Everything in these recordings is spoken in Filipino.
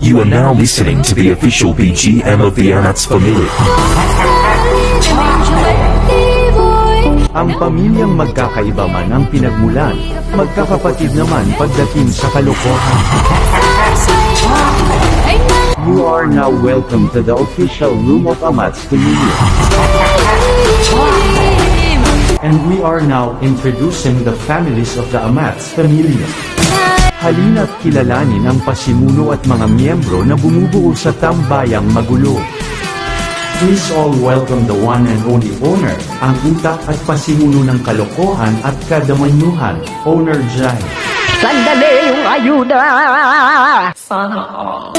You are now listening to the official BGM of the Amats family. Ang pamilyang magkakaiba man ang pinagmulan, magkakapatid naman pagdating sa kalokohan. You are now welcome to the official room of Amats Familia. And we are now introducing the families of the Amats Familia. Halina't kilalanin ang pasimuno at mga miyembro na bumubuo sa tambayang magulo. Please all welcome the one and only owner, ang utak at pasimuno ng kalokohan at kadamanyuhan, Owner Jai. Sandali yung ayuda! Sana all.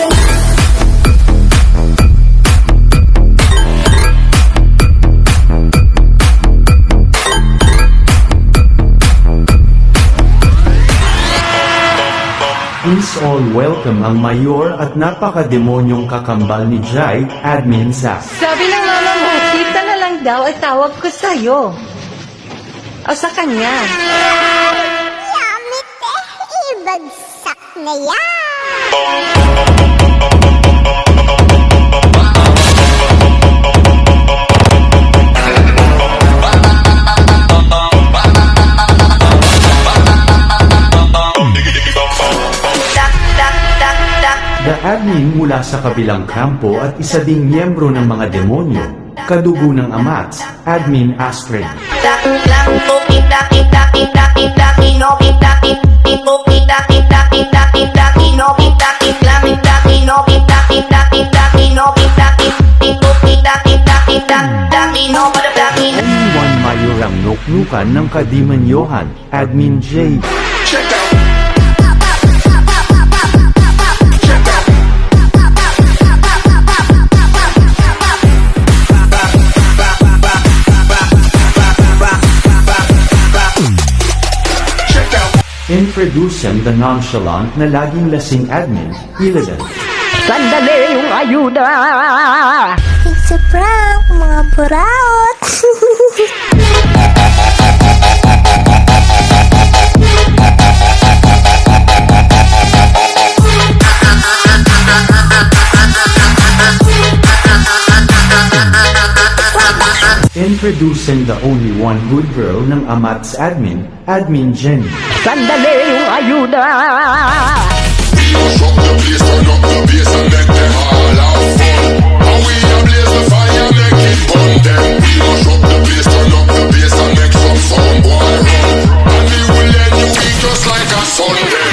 Please all welcome ang mayor at napaka-demonyong kakambal ni Jai, Admin Zach. Sabi ng mama mo, kita na lang daw ay tawag ko sa'yo. O sa kanya. Yummy te, ibagsak na yan! The admin mula sa kabilang kampo at isa ding miyembro ng mga demonyo, kadugo ng Amats, Admin Astrid. Only one mayor ang nuknukan ng kadimanyohan, Admin J. Introducing the nonchalant na laging lasing admin, Illidan. Sandali yung ayuda! It's a prank, mga buraot! Introducing the only one good girl ng Amats admin, Admin Jenny. Sandali yung ayuda! Shock the place, turn up the bass and make them all have fun. And we a blaze the fire, make it burn them. We go shock the place, turn up the bass and make some sound boy run. And we will let you eat just like a Sunday.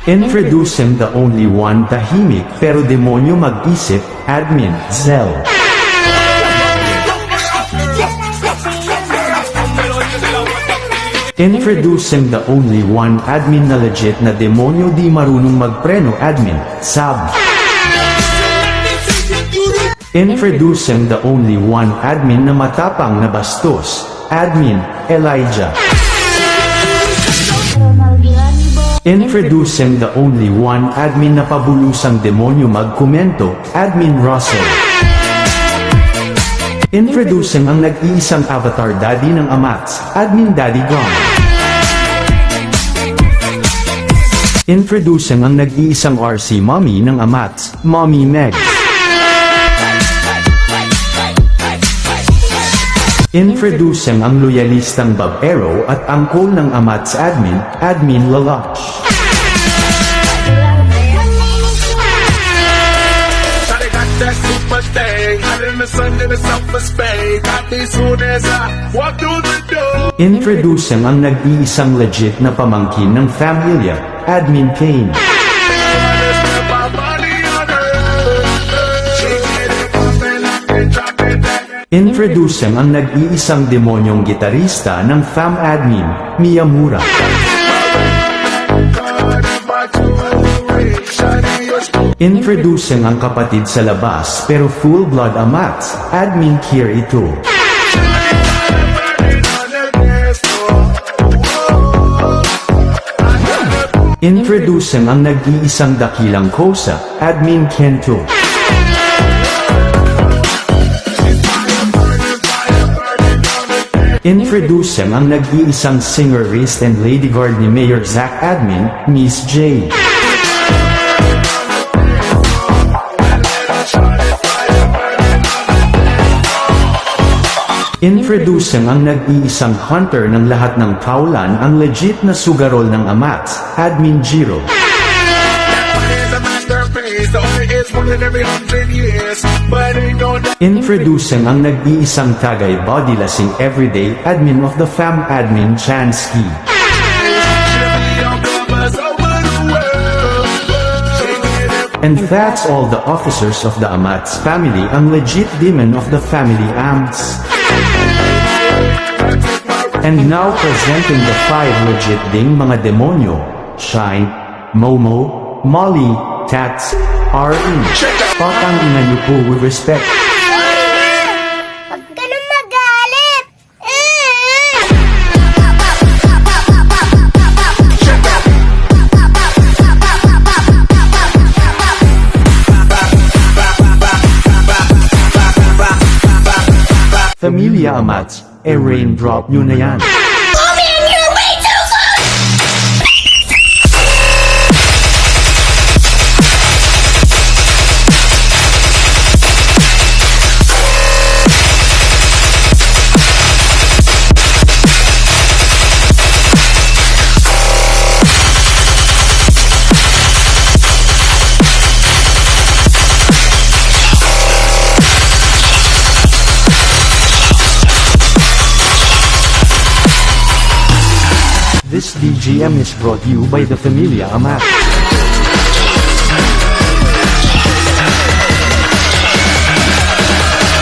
Introducing the only one tahimik pero demonyo mag-isip, Admin Zell. Introducing the only one admin na legit na demonyo di marunong magpreno, Admin Sab. Introducing the only one admin na matapang na bastos, Admin Elijah. Introducing the only one admin na pabulusang demonyo magkomento, Admin Russell. Introducing ang nag-iisang avatar daddy ng Amats, Admin Daddy Gone. Introducing ang nag-iisang RC mommy ng Amats, Mommy Meg. Introducing ang loyalistang babero at angkol ng Amats admin, Admin Lalach. Introducing ang nag-iisang legit na pamangkin ng Familia, Admin Kane. Introducing ang nag-iisang demonyong gitarista ng Fam Admin, Miyamura. Introducing ang kapatid sa labas pero full-blood Amats, Admin Kirito. Introducing ang nag-iisang dakilang kosa, Admin Kento. Introducing ang nag-iisang singerist and ladyguard ni Mayor Zach Admin, Miss J. Introducing ang nag-iisang hunter ng lahat ng kaulan, ang legit na sugarol ng Amats, Admin Jiro. Introducing ang nag-iisang tagay body lasing everyday admin of the fam, Admin Chansky. And that's all the officers of the Amats family, ang legit demon of the family Amts. And now presenting the 5 legit ding mga demonyo, Shine, Momo, Molly, Tats, R.E. Patang ina niyo po with respect. Huwag ka nang magalit! Familia Amats, raindrop nyo na yan. This DGM is brought you by the Familia Amats.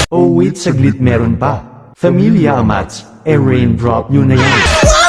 Oh wait saglit, meron pa. Familia Amats, raindrop nyo na yan.